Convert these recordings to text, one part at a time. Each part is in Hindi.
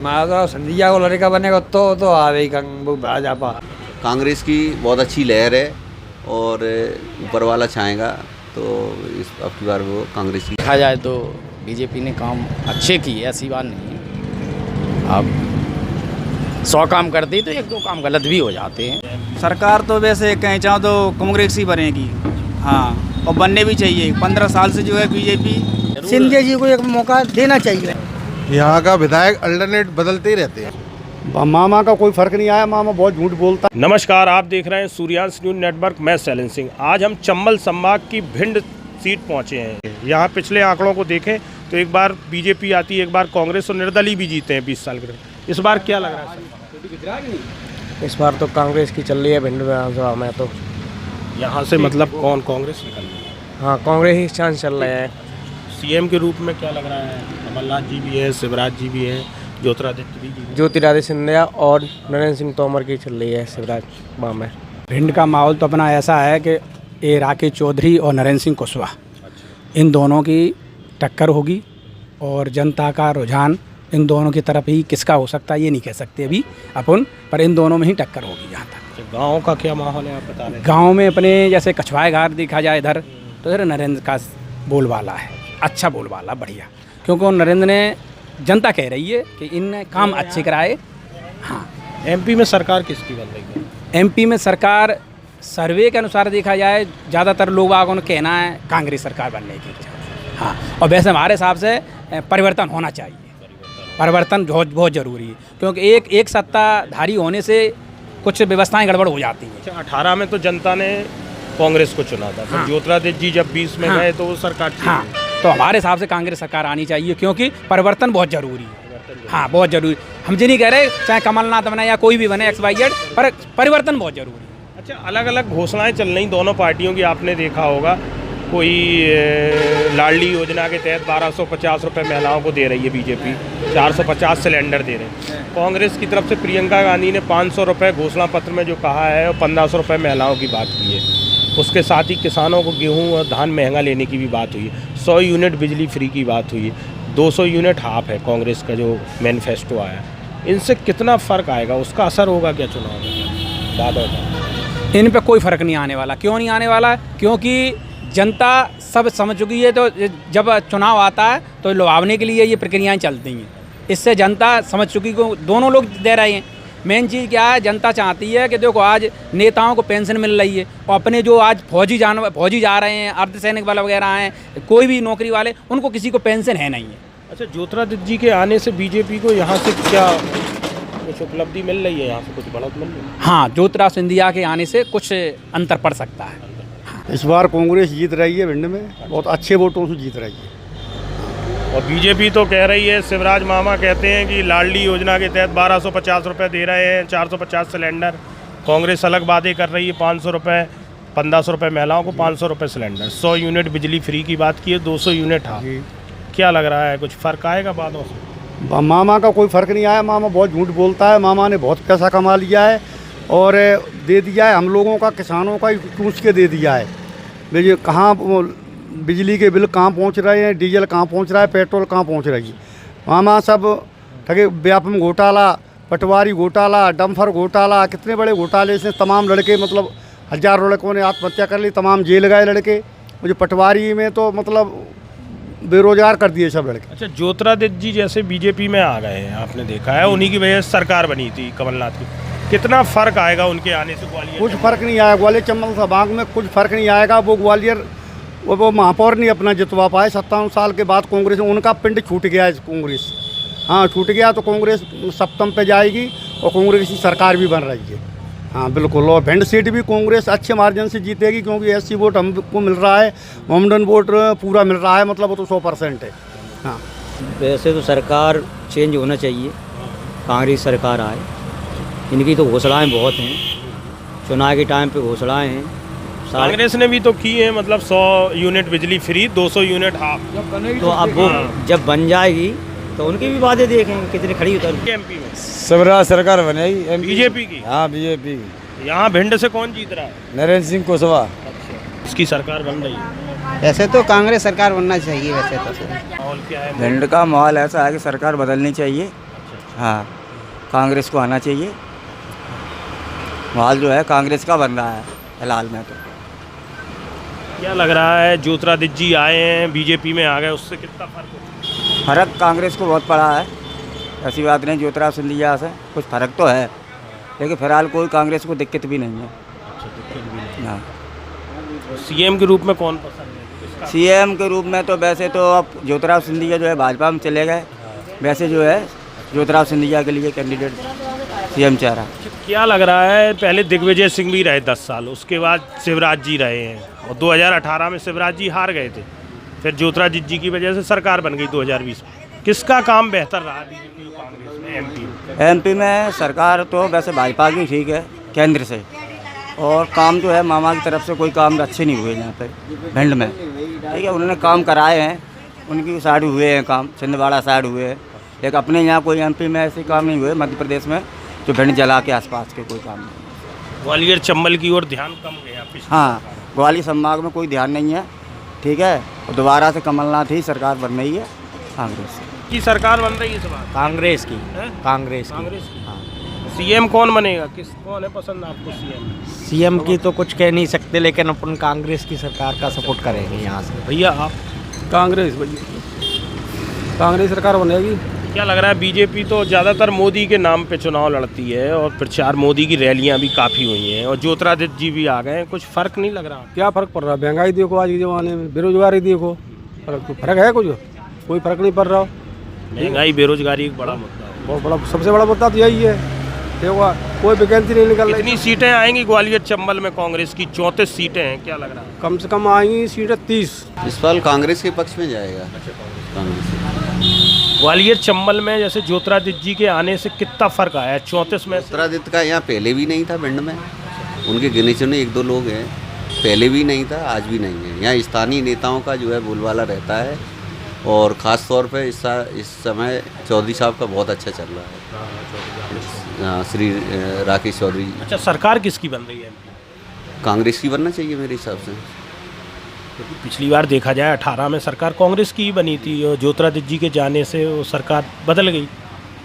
माधव सिंधिया को लड़का बनेगा तो आवे भाजपा। कांग्रेस की बहुत अच्छी लहर है और ऊपर वाला चाहेगा तो इस अब की बार वो कांग्रेस की। देखा जाए तो बीजेपी ने काम अच्छे किए, ऐसी बात नहीं है। अब 100 काम करती तो 1-2 काम गलत भी हो जाते हैं। सरकार तो वैसे कहीं चाहो तो कांग्रेस ही बनेगी, हाँ, और बनने भी चाहिए। 15 साल से जो है बीजेपी। सिंधिया जी को एक मौका देना चाहिए। यहाँ का विधायक अल्टरनेट बदलते ही रहते हैं। मामा का कोई फर्क नहीं आया, मामा बहुत झूठ बोलता। नमस्कार, आप देख रहे हैं सूर्यांश न्यूज़ नेटवर्क। मैं सैलन सिंह। आज हम चंबल संभाग की भिंड सीट पहुंचे हैं। यहाँ पिछले आंकड़ों को देखें तो एक बार बीजेपी आती है, एक बार कांग्रेस और निर्दलीय भी जीते हैं 20 साल के। इस बार क्या लग रहा है? इस बार तो कांग्रेस की चल रही है भिंड विधानसभा में। तो यहाँ से मतलब कौन कांग्रेस निकल रही है? हाँ, कांग्रेस ही चांस चल रहे हैं। सीएम के रूप में क्या लग रहा है? कमलनाथ जी भी है, शिवराज जी भी है, ज्योतिरादित्य सिंधिया और नरेंद्र सिंह तोमर की चल रही है शिवराज में। भिंड का माहौल तो अपना ऐसा है कि ये राकेश चौधरी और नरेंद्र सिंह कुशवाहा, इन दोनों की टक्कर होगी और जनता का रुझान इन दोनों की तरफ ही किसका हो सकता है ये नहीं कह सकते अभी अपन, पर इन दोनों में ही टक्कर होगी। यहाँ तक गाँव का क्या माहौल है आप बता रहे हैं? गाँव में अपने जैसे कछवाए घाट देखा जाए इधर, तो इधर नरेंद्र का बोलबाला है, अच्छा बोलबाला, बढ़िया। क्योंकि नरेंद्र ने, जनता कह रही है कि इन काम अच्छे कराए। हाँ, एमपी में सरकार किसकी बन रही है? एमपी में सरकार सर्वे के अनुसार देखा जाए ज़्यादातर लोग आगों ने कहना है कांग्रेस सरकार बनने की। हाँ, और वैसे हमारे हिसाब से परिवर्तन होना चाहिए। परिवर्तन बहुत ज़रूरी है, क्योंकि एक सत्ताधारी होने से कुछ व्यवस्थाएं गड़बड़ हो जाती हैं। अच्छा, 18 में तो जनता ने कांग्रेस को चुना था। हाँ। ज्योतिरादित्य जी जब 20 में गए तो वो सरकार थी। हाँ, तो हमारे हिसाब से कांग्रेस सरकार आनी चाहिए, क्योंकि परिवर्तन बहुत ज़रूरी है। हाँ, बहुत ज़रूरी। हम ये नहीं कह रहे चाहे कमलनाथ बने या कोई भी बने XYZ, पर परिवर्तन बहुत ज़रूरी है। अच्छा, अलग अलग घोषणाएं चल रही दोनों पार्टियों की, आपने देखा होगा। कोई लाडली योजना के तहत 1250 रुपये महिलाओं को दे रही है बीजेपी, 450 सिलेंडर दे रहे हैं। कांग्रेस की तरफ से प्रियंका गांधी ने 500 रुपये घोषणा पत्र में जो कहा है, और 1500 रुपये महिलाओं की बात की है। उसके साथ ही किसानों को गेहूं और धान महंगा लेने की भी बात हुई है। 100 यूनिट बिजली फ्री की बात हुई है। 200 यूनिट हाफ है कांग्रेस का जो मैनिफेस्टो आया। इनसे कितना फ़र्क आएगा, उसका असर होगा क्या चुनाव में? बात होगा इन पे कोई फ़र्क नहीं आने वाला। क्यों नहीं आने वाला? क्योंकि जनता सब समझ चुकी है। तो जब चुनाव आता है तो लुभावने के लिए ये प्रक्रियाएँ चलती हैं। इससे जनता समझ चुकी को दोनों लोग दे रहे हैं। मेन चीज़ क्या है, जनता चाहती है कि देखो आज नेताओं को पेंशन मिल रही है, और अपने जो आज फौजी जा रहे हैं, अर्धसैनिक वाले वगैरह हैं, कोई भी नौकरी वाले, उनको किसी को पेंशन है नहीं है। अच्छा, ज्योतिरादित्य जी के आने से बीजेपी को यहाँ से क्या कुछ उपलब्धि मिल रही है? यहाँ से कुछ बढ़त मिल रही है? हाँ, ज्योतिरादित्य सिंधिया के आने से कुछ अंतर पड़ सकता है। इस बार कांग्रेस जीत रही है, भिंड में बहुत अच्छे वोटों से जीत रही है। और बीजेपी तो कह रही है, शिवराज मामा कहते हैं कि लाडली योजना के तहत 1250 रुपये दे रहे हैं, 450 सिलेंडर। कांग्रेस अलग बातें कर रही है, 500 रुपये, 1500 रुपये महिलाओं को, 500 रुपये सिलेंडर। 100 यूनिट बिजली फ्री की बात की है, 200 यूनिट। हाँ, क्या लग रहा है, कुछ फ़र्क आएगा बातों से? मामा का कोई फर्क नहीं आया, मामा बहुत झूठ बोलता है। मामा ने बहुत पैसा कमा लिया है और दे दिया है हम लोगों का, किसानों का पूछ के दे दिया है। देखिए कहाँ बिजली के बिल कहाँ पहुंच रहे हैं, डीजल कहाँ पहुंच रहा है, पेट्रोल कहाँ पहुंच रही है। मामा सब ठगे, व्यापम घोटाला, पटवारी घोटाला, डम्फर घोटाला, कितने बड़े घोटाले से तमाम लड़के, मतलब हज़ारों लड़कों ने आत्महत्या कर ली, तमाम जेल गए लड़के। मुझे पटवारी में तो मतलब बेरोजगार कर दिए सब लड़के। अच्छा, ज्योतिरादित्य जी जैसे बीजेपी में आ गए हैं, आपने देखा है, उन्हीं की वजह से सरकार बनी थी कमलनाथ की। कितना फ़र्क आएगा उनके आने से ग्वालियर? कुछ फ़र्क नहीं आएगा। ग्वालियर चंबल संभाग में कुछ फ़र्क नहीं आएगा। वो ग्वालियर वो महापौर नहीं अपना जितवा पाए 57 साल के बाद। कांग्रेस उनका पिंड छूट गया है। कांग्रेस, हाँ, छूट गया तो कांग्रेस सप्तम पे जाएगी और कांग्रेस की सरकार भी बन रही है। हाँ, बिल्कुल। और भिंड सीट भी कांग्रेस अच्छे मार्जिन से जीतेगी, क्योंकि SC वोट हमको मिल रहा है, मोमडन वोट पूरा मिल रहा है, मतलब वो तो 100% है। हाँ, वैसे तो सरकार चेंज होना चाहिए, कांग्रेस सरकार आए। इनकी तो घोषणाएँ बहुत हैं, चुनाव के टाइम पे घोषणाएँ हैं। कांग्रेस ने भी तो की है, मतलब 100 यूनिट बिजली फ्री, 200 यूनिट हाफ। तो अब वो जब बन जाएगी तो उनकी भी बातें देखेंगे कितनी खड़ी उतर। एमपी में शिवराज सरकार बनेगी बीजेपी की। हाँ, बीजेपी की। यहाँ भिंड से कौन जीत रहा है? नरेंद्र सिंह कुशवाहा। इसकी सरकार बन रही है। ऐसे तो कांग्रेस सरकार बनना चाहिए। वैसे तो माहौल क्या है? भिंड का माहौल ऐसा है कि सरकार बदलनी चाहिए हाँ, कांग्रेस को आना चाहिए। माहौल जो है कांग्रेस का बन रहा है फिलहाल में तो। क्या लग रहा है ज्योतिरादित्य जी आए हैं बीजेपी में आ गए, उससे कितना फर्क होगा? फ़र्क कांग्रेस को बहुत पड़ा है, ऐसी बात नहीं। ज्योतिरादित्य सिंधिया से कुछ फ़र्क तो है, लेकिन फिलहाल कोई कांग्रेस को दिक्कत भी नहीं है। हाँ, सीएम के रूप में कौन पसंद है? सीएम के रूप में तो वैसे तो अब ज्योतिरादित्य सिंधिया जो है भाजपा में चले गए, वैसे जो है ज्योतिरादित्य सिंधिया के लिए कैंडिडेट सीएम चाह रहा है। क्या लग रहा है, पहले दिग्विजय सिंह भी रहे 10 साल, उसके बाद शिवराज जी रहे हैं और 2018 में शिवराज जी हार गए थे, फिर ज्योतिरादित्य जी की वजह से सरकार बन गई 2020 में। किसका काम बेहतर रहा बीजेपी और कांग्रेस में एमपी में? एमपी में सरकार तो वैसे भाजपा की ठीक है केंद्र से, और काम जो है मामा की तरफ से कोई काम अच्छे नहीं हुए यहाँ पे भिंड में, ठीक है। उन्होंने काम कराए हैं, उनकी साइड हुए हैं काम, छिंदवाड़ा साइड हुए हैं, लेकिन अपने यहाँ कोई एमपी में ऐसे काम नहीं हुए मध्य प्रदेश में जो भिंड जिला के आसपास के कोई काम नहीं। ग्वालियर चंबल की ओर ध्यान कम गया पिछले। हाँ, ग्वालियर संभाग में कोई ध्यान नहीं है, ठीक है। और दोबारा से कमलनाथ ही सरकार बन रही है कांग्रेस की सरकार बन रही है इस बार कांग्रेस की। हैं? कांग्रेस कांग्रेस की। सीएम कौन बनेगा, कौन है पसंद आपको सीएम? सीएम की तो कुछ कह नहीं सकते, लेकिन अपन कांग्रेस की सरकार का सपोर्ट करेंगे यहाँ से। भैया आप? कांग्रेस भैया, कांग्रेस सरकार बनेगी। क्या लग रहा है, बीजेपी तो ज़्यादातर मोदी के नाम पे चुनाव लड़ती है और प्रचार मोदी की रैलियां भी काफ़ी हुई हैं और ज्योतिरादित्य जी भी आ गए हैं, कुछ फ़र्क नहीं लग रहा? क्या फ़र्क पड़ रहा है? महंगाई देखो आज के ज़माने में, बेरोजगारी देखो, फ़र्क है कुछ? कोई फ़र्क नहीं पड़ रहा। महंगाई बेरोजगारी एक बड़ा मुद्दा है। बहुत बड़ा, सबसे बड़ा मुद्दा तो यही है। देखो कोई वैकेंसी नहीं निकल रही। कितनी सीटें आएंगी ग्वालियर चंबल में? कांग्रेस की 34 सीटें हैं, क्या लग रहा है? कम से कम आएंगी सीटें 30। इस साल कांग्रेस के पक्ष में जाएगा। कांग्रेस। ग्वालियर चंबल में जैसे ज्योतिरादित्य जी के आने से कितना फ़र्क आया है 34 में? ज्योतिरादित्य का यहाँ पहले भी नहीं था भिंड में, उनके गिने चुने 1-2 लोग हैं, पहले भी नहीं था, आज भी नहीं है। यहाँ स्थानीय नेताओं का जो है बोलबाला रहता है, और ख़ास तौर पे इस समय चौधरी साहब का बहुत अच्छा चल रहा है। हाँ, श्री राकेश चौधरी। अच्छा, सरकार किसकी बन रही है? कांग्रेस की बनना चाहिए मेरे हिसाब से। क्योंकि पिछली बार देखा जाए 18 में सरकार कांग्रेस की ही बनी थी और ज्योतिरादित्य जी के जाने से वो सरकार बदल गई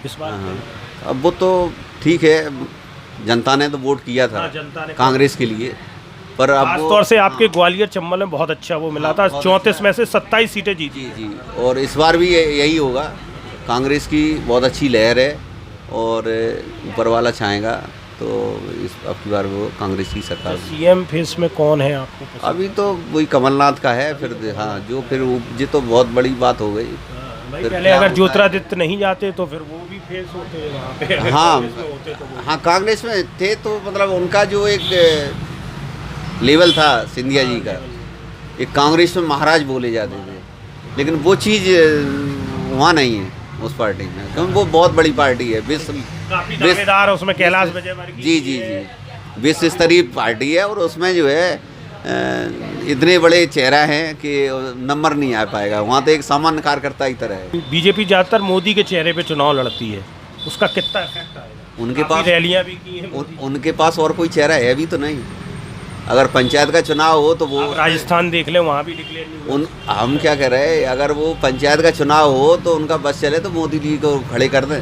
इस बार। हाँ, अब वो तो ठीक है, जनता ने तो वोट किया था जनता ने कांग्रेस के लिए, पर अब खासतौर से आपके ग्वालियर चंबल में बहुत अच्छा वो मिला था, 34 में से 27 सीटें जीती। जी, और इस बार भी यही होगा। कांग्रेस की बहुत अच्छी लहर है और ऊपर वाला छाएगा, तो इस अब की बार वो कांग्रेस की सरकार। सीएम फेस में कौन है आपको पसंद? अभी तो वही कमलनाथ का है, फिर हाँ जो फिर ये तो बहुत बड़ी बात हो गई। भाई पहले अगर ज्योतिरादित्य नहीं जाते तो फिर वो भी फेस होते वहाँ पे। हाँ होते तो वो। हाँ, कांग्रेस में थे तो मतलब उनका जो एक लेवल था सिंधिया जी का, एक कांग्रेस में महाराज बोले जाते थे, लेकिन वो चीज़ वहाँ नहीं है उस पार्टी में, क्योंकि वो बहुत बड़ी पार्टी है, काफी दावेदार उसमें कैलाश विजयवर्गीय। जी, विश्व स्तरीय पार्टी है, और उसमें जो है इतने बड़े चेहरा हैं कि नंबर नहीं आ पाएगा। वहाँ तो एक सामान्य कार्यकर्ता की तरह है। बीजेपी ज़्यादातर मोदी के चेहरे पे चुनाव लड़ती है, उसका कितना इफेक्ट आएगा? उनके पास रैलियाँ भी की हैं उनके पास और कोई चेहरा है भी तो नहीं। अगर पंचायत का चुनाव हो तो वो राजस्थान देख ले, वहाँ भी डिक्लेयर नहीं हुआ। हम क्या कह रहे हैं, अगर वो पंचायत का चुनाव हो तो उनका बस चले तो मोदी जी को खड़े कर दें,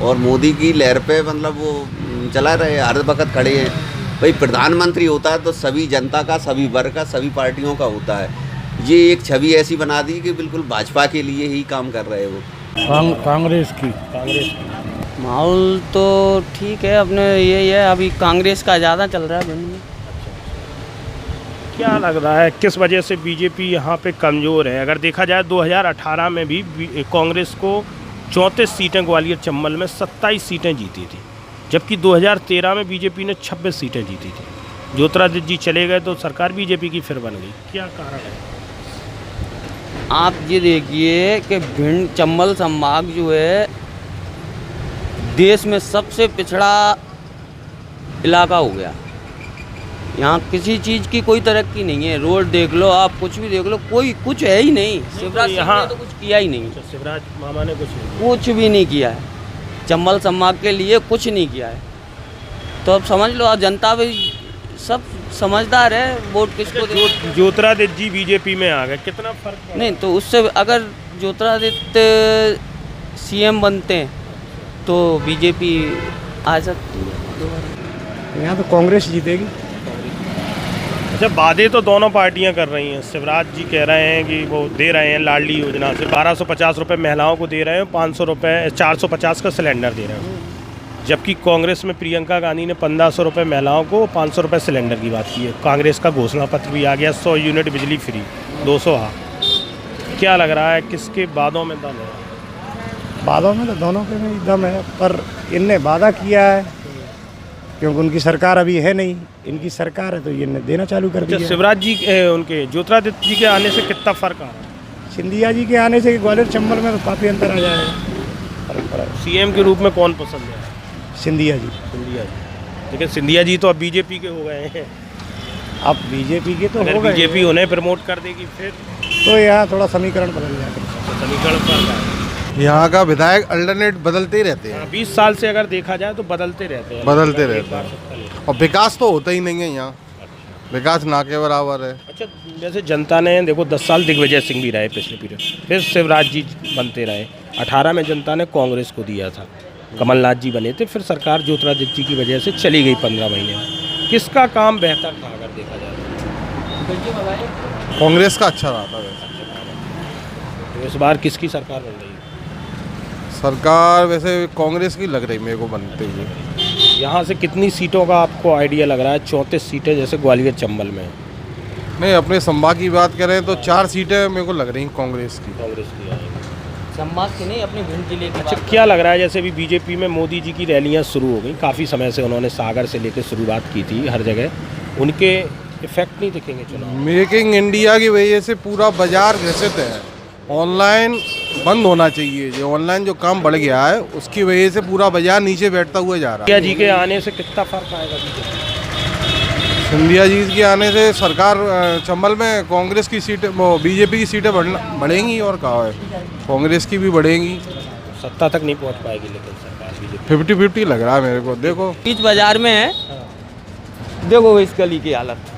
और मोदी की लहर पे मतलब वो चला रहे, हर वक्त खड़े हैं। भाई प्रधानमंत्री होता है तो सभी जनता का, सभी वर्ग का, सभी पार्टियों का होता है। ये एक छवि ऐसी बना दी कि बिल्कुल भाजपा के लिए ही काम कर रहे हैं वो। कांग्रेस की। माहौल तो ठीक है, अपने यही है, अभी कांग्रेस का ज़्यादा चल रहा है भिंड में। क्या लग रहा है किस वजह से बीजेपी यहाँ पे कमज़ोर है? अगर देखा जाए 2018 में भी कांग्रेस को 34 सीटें ग्वालियर चंबल में 27 सीटें जीती थी, जबकि 2013 में बीजेपी ने 26 सीटें जीती थी। ज्योतिरादित्य जी चले गए तो सरकार बीजेपी की फिर बन गई, क्या कारण है? आप ये देखिए कि भिंड चंबल संभाग जो है देश में सबसे पिछड़ा इलाका हो गया। यहाँ किसी चीज़ की कोई तरक्की नहीं है। रोड देख लो आप, कुछ भी देख लो, कोई कुछ है ही नहीं। शिवराज सिंह ने तो कुछ किया ही नहीं। शिवराज मामा ने कुछ भी नहीं किया है, चंबल संभाग के लिए कुछ नहीं किया है। तो अब समझ लो, जनता भी सब समझदार है, वोट किसको दे। ज्योतिरादित्य जी बीजेपी में आ गए, कितना फर्क नहीं तो उससे अगर ज्योतिरादित्य सीएम बनते हैं तो बीजेपी आ सकती है दोबारा। यहाँ तो कांग्रेस जीतेगी। अच्छा, वादे तो दोनों पार्टियां कर रही हैं। शिवराज जी कह रहे हैं कि वो दे रहे हैं लाडली योजना से 1250 रुपये महिलाओं को दे रहे हैं, 500 रुपये 450 का सिलेंडर दे रहे हैं। जबकि कांग्रेस में प्रियंका गांधी ने 1500 रुपये महिलाओं को, 500 रुपये सिलेंडर की बात की है। कांग्रेस का घोषणा पत्र भी आ गया, 100 यूनिट बिजली फ्री, 200 हाँ। क्या लग रहा है किसके वादों में दम है? वादों में तो दोनों के में दम है, पर इनने वादा किया है क्योंकि उनकी सरकार अभी है नहीं, इनकी सरकार है तो ये देना चालू कर दिया। शिवराज जी उनके ज्योतिरादित्य जी के आने से कितना फ़र्क आ रहा है? सिंधिया जी के आने से ग्वालियर चंबल में तो काफ़ी अंतर आ जाएगा, फर्क पड़ा है। सीएम के रूप में कौन पसंद है? सिंधिया जी। सिंधिया जी, लेकिन सिंधिया जी तो अब बीजेपी के हो गए हैं। अब बीजेपी के तो अगर हो गए, बीजेपी उन्हें प्रमोट कर देगी फिर तो यहाँ थोड़ा समीकरण बदल जाएगा। समीकरण पर यहाँ का विधायक अल्टरनेट बदलते ही रहते हैं, 20 साल से अगर देखा जाए तो बदलते रहते हैं। बदलते रहते हैं, और विकास तो होता ही नहीं है यहाँ, विकास ना के बराबर है। अच्छा, जैसे जनता ने देखो 10 साल दिग्विजय सिंह भी रहे पिछले पीरियड, फिर शिवराज जी बनते रहे। 18 में जनता ने कांग्रेस को दिया था, कमलनाथ जी बने थे, फिर सरकार ज्योतिरादित्य जी की वजह से चली गई 15 महीने में। किसका काम बेहतर था अगर देखा जाए? कांग्रेस का अच्छा रहा था वैसे। तो इस बार किसकी सरकार बन रही है? सरकार वैसे कांग्रेस की लग रही मेरे को बनते हुए। यहाँ से कितनी सीटों का आपको आइडिया लग रहा है? 34 सीटें जैसे ग्वालियर चंबल में। नहीं, अपने संभाग की बात करें तो 4 सीटें मेरे को लग रही कांग्रेस की। कांग्रेस की आएगी। संभाग की नहीं, अपनी भिंड जिले की। अच्छा, क्या लग रहा है जैसे अभी बीजेपी में मोदी जी की रैलियाँ शुरू हो गई, काफ़ी समय से उन्होंने सागर से लेकर शुरुआत की थी, हर जगह उनके इफेक्ट नहीं दिखेंगे चुनाव? मेकिंग इंडिया की वजह से पूरा बाजार ग्रसित है। ऑनलाइन बंद होना चाहिए, जो ऑनलाइन जो काम बढ़ गया है उसकी वजह से पूरा बाजार नीचे बैठता हुआ जा रहा है। सिंधिया जी के आने से कितना फर्क आएगा बीजेपी? सिंधिया जी के आने से सरकार चंबल में कांग्रेस की सीटें, बीजेपी की सीटें बढ़ेंगी, और कहा है कांग्रेस की भी बढ़ेंगी। सत्ता तक नहीं पहुंच पाएगी लेकिन सरकार बीजेपी। 50-50 लग रहा है मेरे को। देखो बीच बाजार में है, देखो इस गली की हालत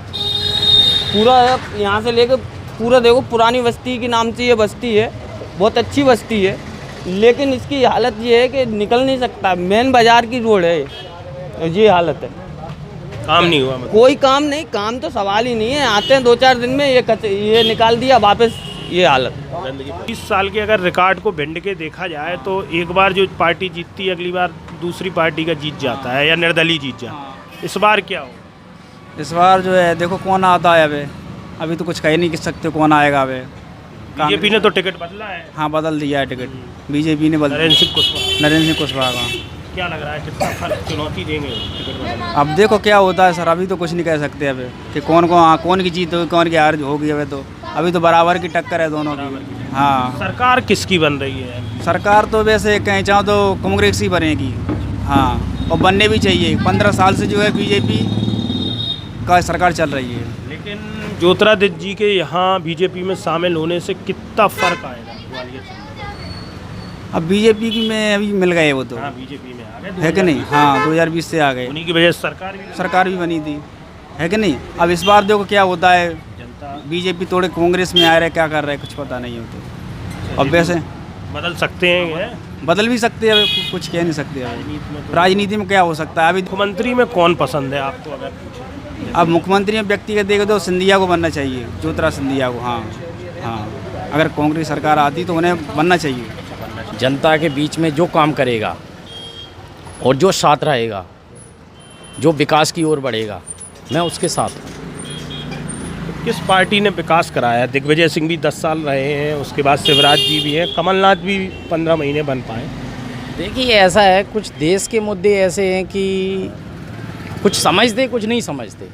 पूरा, यहाँ से लेकर पूरा देखो, पुरानी बस्ती के नाम से ये बस्ती है, बहुत अच्छी बस्ती है, लेकिन इसकी हालत ये है कि निकल नहीं सकता। मेन बाजार की रोड है, ये हालत है। काम नहीं हुआ मतलब? कोई काम नहीं, काम तो सवाल ही नहीं है। आते हैं 2-4 दिन में ये निकाल दिया वापस, ये हालत। 20 साल के अगर रिकॉर्ड को भिंड के देखा जाए तो एक बार जो पार्टी जीतती है अगली बार दूसरी पार्टी का जीत जाता है, या निर्दलीय जीत जाता है। इस बार क्या हो? इस बार जो है देखो कौन आता है, अभी तो कुछ कह नहीं सकते कौन आएगा। बीजेपी ने तो टिकट बदला है। हाँ, बदल दिया है टिकट, बीजेपी ने नरेंद्र सिंह कुशवाहा। का। क्या लग रहा है कितना फर्क चुनौती देंगे टिकट बदलने? अब देखो क्या होता है सर, अभी तो कुछ नहीं कह सकते अब कि कौन की जीत होगी, कौन की हार होगी। अभी तो बराबर की टक्कर है दोनों की। हाँ, सरकार किसकी बन रही है? सरकार तो वैसे कहीं चाहो तो कांग्रेस ही बनेगी। हाँ, और बनने भी चाहिए। 15 साल से जो है बीजेपी का सरकार चल रही है। लेकिन ज्योतिरादित्य जी के यहाँ बीजेपी में शामिल होने से कितना फर्क आएगा ग्वालियर से? अब बीजेपी की में अभी मिल गए वो तो। हाँ, बीजेपी में आ गए है कि नहीं? हाँ, 2020 से आ गए, उन्हीं की वजह से सरकार भी बनी थी, है कि नहीं? अब इस बार देखो क्या होता है, जनता बीजेपी थोड़े कांग्रेस में आ रहे, क्या कर रहे हैं कुछ पता नहीं होता। अब वैसे बदल सकते हैं, बदल भी सकते हैं, कुछ कह नहीं सकते। राजनीति में क्या हो सकता है अभी। मुख्यमंत्री में कौन पसंद है आपको अगर पूछे? अब मुख्यमंत्री में व्यक्तिगत देखे तो सिंधिया को बनना चाहिए, ज्योतिरादित्य सिंधिया को। हाँ हाँ, अगर कांग्रेस सरकार आती तो उन्हें बनना चाहिए। जनता के बीच में जो काम करेगा और जो साथ रहेगा, जो विकास की ओर बढ़ेगा, मैं उसके साथ हूँ। किस पार्टी ने विकास कराया? दिग्विजय सिंह भी 10 साल रहे हैं, उसके बाद शिवराज जी भी हैं, कमलनाथ भी 15 महीने बन पाए। देखिए ऐसा है, कुछ देश के मुद्दे ऐसे हैं कि कुछ समझते कुछ नहीं समझते,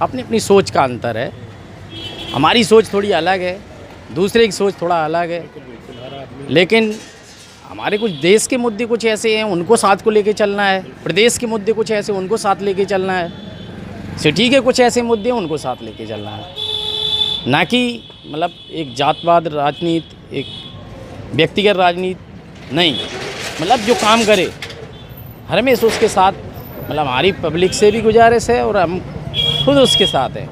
अपनी अपनी सोच का अंतर है। हमारी सोच थोड़ी अलग है, दूसरे की सोच थोड़ा अलग है, लेकिन हमारे कुछ देश के मुद्दे कुछ ऐसे हैं, उनको साथ को लेके चलना है। प्रदेश के मुद्दे कुछ ऐसे, उनको साथ लेके चलना है। सिटी के कुछ ऐसे मुद्दे उनको साथ लेके चलना है, ना कि मतलब एक जातवाद राजनीति, एक व्यक्तिगत राजनीति नहीं। मतलब जो काम करे हमेशा उसके साथ, मतलब हमारी पब्लिक से भी गुजारिश है और हम खुद उसके साथ हैं।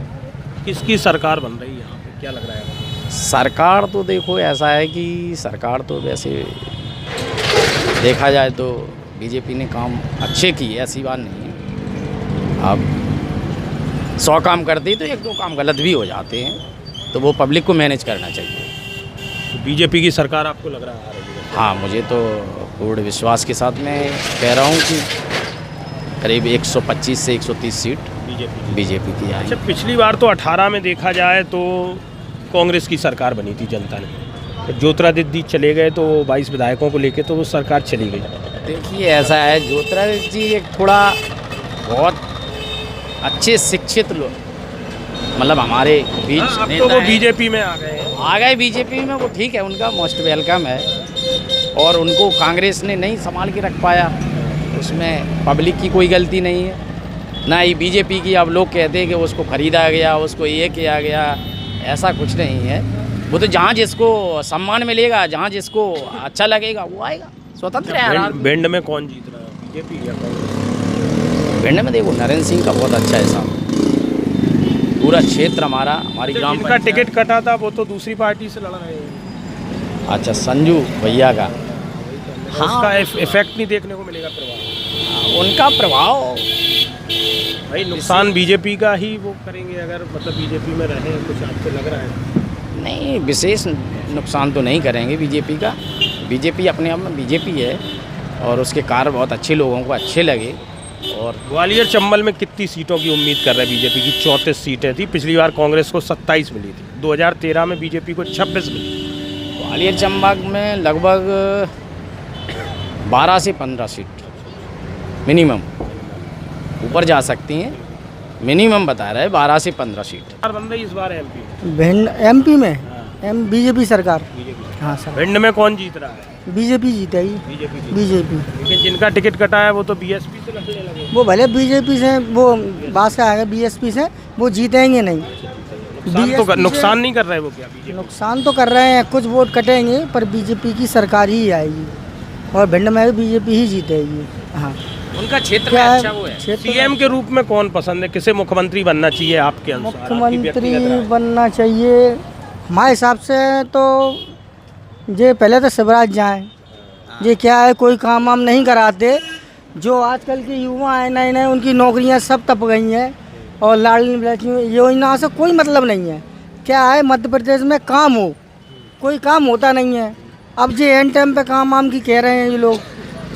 किसकी सरकार बन रही है यहाँ पे, क्या लग रहा है? सरकार तो देखो ऐसा है कि सरकार तो वैसे देखा जाए तो बीजेपी ने काम अच्छे किए, ऐसी बात नहीं है। अब 100 काम करती तो 1-2 काम गलत भी हो जाते हैं, तो वो पब्लिक को मैनेज करना चाहिए। तो बीजेपी की सरकार आपको लग रहा है आ रही है? हाँ, मुझे तो पूर्ण विश्वास के साथ मैं कह रहा हूँ कि करीब 125 से 130 सीट बीजेपी की आई। अच्छा, पिछली बार तो 18 में देखा जाए तो कांग्रेस की सरकार बनी थी जनता ने, तो ज्योतिरादित्य चले गए तो 22 विधायकों को लेके तो वो सरकार चली गई। देखिए ऐसा है, ज्योतिरादित्य जी एक थोड़ा बहुत अच्छे शिक्षित लोग, मतलब हमारे बीच अब तो वो बीजेपी में आ गए बीजेपी में, वो ठीक है, उनका मोस्ट वेलकम है। और उनको कांग्रेस ने नहीं संभाल के रख पाया, उसमें पब्लिक की कोई गलती नहीं है, ना ही बीजेपी की। अब लोग कहते हैं कि उसको खरीदा गया, उसको ये किया गया, ऐसा कुछ नहीं है। वो तो जहाँ जिसको सम्मान मिलेगा, जहाँ जिसको अच्छा लगेगा वो आएगा, स्वतंत्र है। भिंड में कौन जीत रहा है, बीजेपी या कांग्रेस? भिंड में देखो नरेंद्र सिंह का बहुत अच्छा है साहब, पूरा क्षेत्र हमारी ग्राम जिनका टिकट कटा था वो तो दूसरी पार्टी से लड़ रहे हैं। अच्छा, संजू भैया का, हाँ, उसका इफेक्ट नहीं देखने को मिलेगा, प्रभाव उनका प्रभाव भाई नुकसान बीजेपी का ही वो करेंगे अगर मतलब बीजेपी में रहे, कुछ आपको लग रहा है? नहीं, विशेष नुकसान तो नहीं करेंगे बीजेपी का। बीजेपी अपने आप में बीजेपी है और उसके कार्य बहुत अच्छे लोगों को अच्छे लगे। और ग्वालियर चंबल में कितनी सीटों की उम्मीद कर रहे हैं बीजेपी की? 34 सीटें थी, पिछली बार कांग्रेस को 27 मिली थी, 2013 में बीजेपी को 26 मिली। ग्वालियर चंबल में लगभग 12 से 15 सीट मिनिमम, ऊपर जा सकती हैं, मिनिमम बता रहे हैं 12 से 15 सीट। बन रही इस बार एमपी भिंड एमपी में बीजेपी सरकार। हाँ सर, भिंड में कौन जीत रहा है? बीजेपी जीतेगी। बीजेपी, लेकिन जिनका टिकट कटा है वो तो बीएसपी से लड़ने लगे। वो भले बीजेपी से, वो बात से आएगा बीएसपी से, वो जीतेंगे नहीं। नुकसान नहीं कर रहे वो क्या बीजेपी? नुकसान तो कर रहे हैं, कुछ वोट कटेंगे पर बीजेपी की सरकार ही आएगी और भिंड में भी बीजेपी ही जीतेगी। हाँ, उनका क्षेत्र में अच्छा वो है। सीएम के रूप में कौन पसंद है, किसे मुख्यमंत्री बनना चाहिए आपके अनुसार? मुख्यमंत्री बनना चाहिए हमारे हिसाब से तो ये पहले तो शिवराज जाए। ये क्या है, कोई काम वाम नहीं कराते। जो आजकल के युवा हैं नए नए, उनकी नौकरियां सब तप गई हैं और लाडली योजना से कोई मतलब नहीं है। क्या है, मध्य प्रदेश में काम हो, कोई काम होता नहीं है। अब जो एंड टाइम पे काम वाम की कह रहे हैं ये लोग,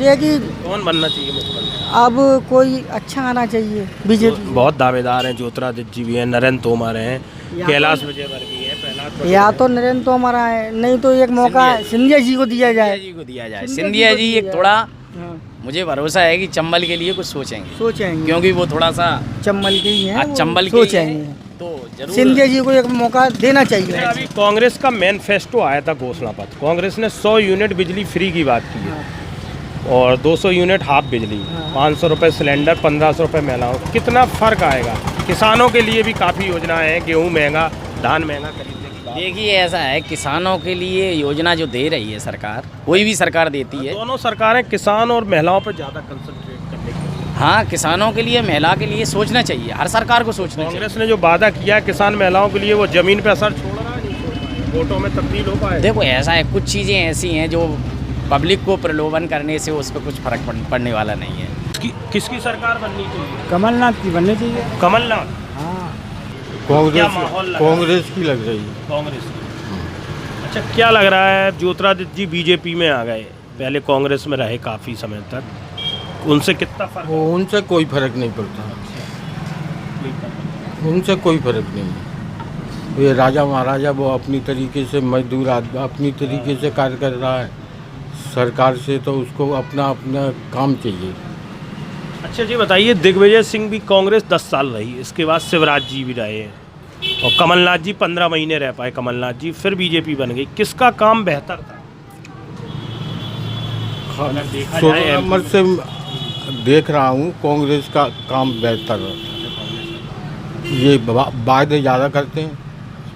ये कि कौन बनना चाहिए मुख्यमंत्री? अब कोई अच्छा आना चाहिए। बीजेपी बहुत दावेदार हैं, ज्योतिरादित्य जी भी हैं, नरेंद्र तोमर हैं, कैलाश विजयवर्गीय है, या तो नरेंद्र तोमर है, नहीं तो एक मौका सिंधिया जी को दिया जाए। सिंधिया जी एक थोड़ा, मुझे भरोसा है कि चंबल के लिए कुछ सोचेंगे, क्योंकि वो थोड़ा सा चंबल के ही हैं, चंबल के सोचेंगे, तो जरूर सिंधिया जी को एक मौका देना चाहिए। अभी कांग्रेस का मैनिफेस्टो आया था, घोषणा पत्र। कांग्रेस ने 100 यूनिट बिजली फ्री की बात की है और 200 यूनिट हाफ बिजली, 500 रुपये सिलेंडर, 1500 रुपये महिलाओं। कितना फ़र्क आएगा? किसानों के लिए भी काफ़ी योजनाएं हैं, गेहूँ महंगा, धान महंगा खरीदने की बात। देखिए ऐसा है, किसानों के लिए योजना जो दे रही है सरकार, कोई भी सरकार देती है, दोनों सरकारें किसान और महिलाओं पर ज़्यादा कंसंट्रेट करने की। हाँ, किसानों के लिए, महिला के लिए सोचना चाहिए, हर सरकार को सोचना चाहिए। कांग्रेस ने जो वादा किया है किसान महिलाओं के लिए, वो ज़मीन पर असर छोड़ रहा है, नहीं छोड़ पाए, वोटों में तब्दील हो पाए? देखो ऐसा है, कुछ चीज़ें ऐसी हैं जो पब्लिक को प्रलोभन करने से उस पर कुछ फर्क पड़ने वाला नहीं है। किसकी सरकार बननी चाहिए? कमलनाथ की बननी चाहिए। कमलनाथ? हाँ, कांग्रेस की लग रही है। कांग्रेस की। अच्छा, क्या लग रहा है, ज्योतिरादित्य जी बीजेपी में आ गए, पहले कांग्रेस में रहे काफ़ी समय तक, उनसे कितना फर्क? उनसे कोई फर्क नहीं पड़ता, उनसे कोई फर्क नहीं है। ये राजा महाराजा वो अपनी तरीके से, मजदूर अपनी तरीके से कार्य कर रहा है, सरकार से तो उसको अपना अपना काम चाहिए। अच्छा जी बताइए, दिग्विजय सिंह भी कांग्रेस 10 साल रही, इसके बाद शिवराज जी भी रहे हैं और कमलनाथ जी 15 महीने रह पाए, कमलनाथ जी, फिर बीजेपी बन गई। किसका काम बेहतर था? नंबर से देख रहा हूँ कांग्रेस का काम बेहतर है। ये वादे ज़्यादा करते हैं,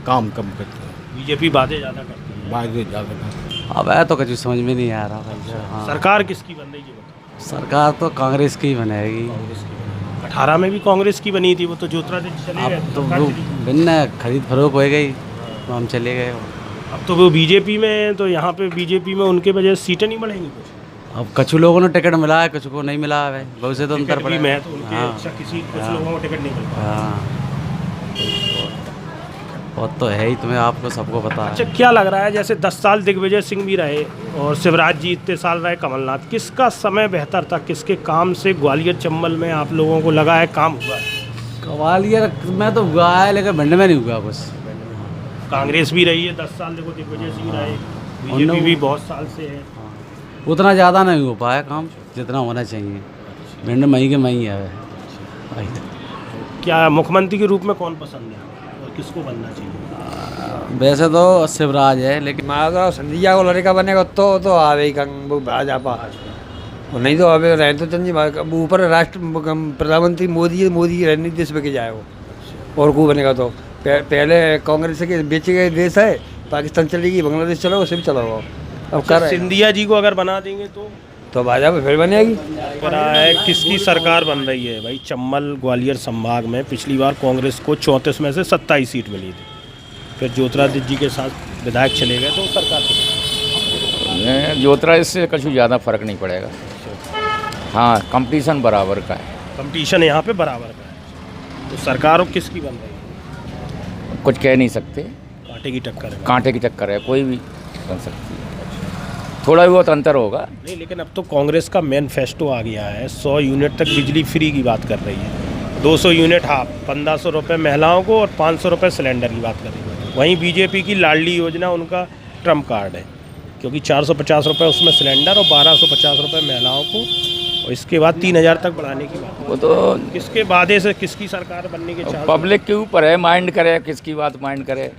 काम कम करते हैं। बीजेपी वादे ज़्यादा करती है, वादे ज़्यादा करते हैं। अब है तो कुछ समझ में नहीं आ रहा भाई। हाँ, सरकार किसकी बन रही है? सरकार तो कांग्रेस की ही बनेगी। 18 में भी कांग्रेस की बनी थी, वो तो ज्योतिरादित्य चले गए, अब तो वो भिन्न खरीद फरोख हो गई तो हम चले गए। अब तो वो बीजेपी में, तो यहाँ पे बीजेपी में उनके वजह से सीटें नहीं बढ़ेंगी कुछ? अब कुछ लोगों ने टिकट मिला है, कुछ को नहीं मिला है, बहुत से तो अंतर टिकट भी पड़ा मैं है। तो उनके हाँ, अच्छा किसी कुछ लोगों को टिकट नहीं मिल पाया। हाँ, वो तो है ही, तुम्हें आपको सबको पता है। अच्छा, क्या लग रहा है, जैसे 10 साल दिग्विजय सिंह भी रहे और शिवराज जी इतने साल रहे, कमलनाथ, किसका समय बेहतर था, किसके काम से ग्वालियर चंबल में आप लोगों को लगा है काम हुआ है? ग्वालियर में तो हुआ है, लेकिन भिंड में नहीं हुआ बस। कांग्रेस भी रही है 10 साल, देखो दिग्विजय सिंह रहे, बीजेपी भी बहुत साल से है। उतना ज़्यादा नहीं हो पाया काम जितना होना चाहिए। भिंड मई के मई है। क्या मुख्यमंत्री के रूप में कौन पसंद है और किसको बनना चाहिए? वैसे तो शिवराज है, लेकिन अगर संधिया को लड़का बनेगा तो आवे वो भाजपा, और नहीं तो अभी रहे तो चंदी ऊपर राष्ट्र प्रधानमंत्री मोदी की रणनीति देश पे जाए वो, और को बनेगा तो पहले कांग्रेस के बेचे गए देश है, पाकिस्तान चलेगी, बांग्लादेश चलो, उसे भी चलाओ। अब कर सिंधिया जी को अगर बना देंगे तो भाजपा फिर बनेगी। किसकी सरकार बन रही है भाई? चंबल ग्वालियर संभाग में पिछली बार कांग्रेस को 34 में से 27 सीट मिली थी, फिर ज्योतिरादित्य जी के साथ विधायक चले गए, तो सरकार ज्योतिरादित्य से कुछ ज़्यादा फर्क नहीं पड़ेगा। हाँ, कंपटीशन बराबर का है। कंपटीशन यहाँ पे बराबर का है, तो सरकार किसकी बन रही है? कुछ कह नहीं सकते, कांटे की टक्कर है। कांटे की टक्कर है, कोई भी बन सकती है, थोड़ा बहुत अंतर होगा। नहीं, लेकिन अब तो कांग्रेस का मैनिफेस्टो आ गया है, 100 यूनिट तक बिजली फ्री की बात कर रही है, 200 यूनिट हाफ, 1500 रुपये महिलाओं को और 500 रुपये सिलेंडर की बात कर रही है। वहीं बीजेपी की लाडली योजना उनका ट्रम्प कार्ड है, क्योंकि 450 रुपये उसमें सिलेंडर और 1250 रुपये महिलाओं को, और इसके बाद 3000 तक बढ़ाने की बात। वो तो किसके वादे से किसकी सरकार बनने के चाह? पब्लिक के ऊपर है, माइंड करे किसकी बात माइंड करे।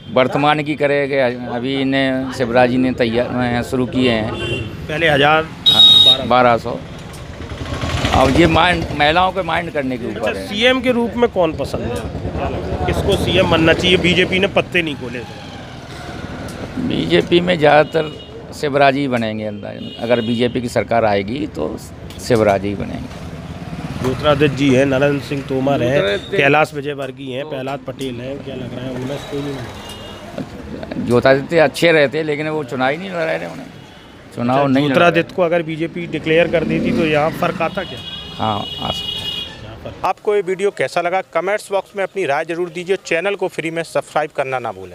वर्तमान की करेंगे, अभी इन्हें शिवराज जी ने तैयार शुरू किए हैं, पहले 1200। अब ये माइंड महिलाओं के माइंड करने के ऊपर है। सीएम के रूप में कौन पसंद है, किसको सीएम बनना चाहिए? बीजेपी ने पत्ते नहीं खोले थे। बीजेपी में ज़्यादातर शिवराज ही बनेंगे अंदाज, अगर बीजेपी की सरकार आएगी तो शिवराज ही बनेंगे। ज्योतिरादित्य जी है, नरेंद्र सिंह तोमर है, कैलाश विजयवर्गीय हैं, प्रहलाद पटेल हैं, क्या लग रहा है उनमें से कोई नहीं? ज्योतिरादित्य अच्छे रहते, लेकिन वो चुनाव ही नहीं लड़ा रहे उन्हें, चुनाव नहीं। ज्योतिरादित्य को अगर बीजेपी डिक्लेयर कर देती तो यहाँ फर्क आता क्या? हाँ, आ सकता है। आपको ये वीडियो कैसा लगा कमेंट्स बॉक्स में अपनी राय जरूर दीजिए। चैनल को फ्री में सब्सक्राइब करना ना भूलें।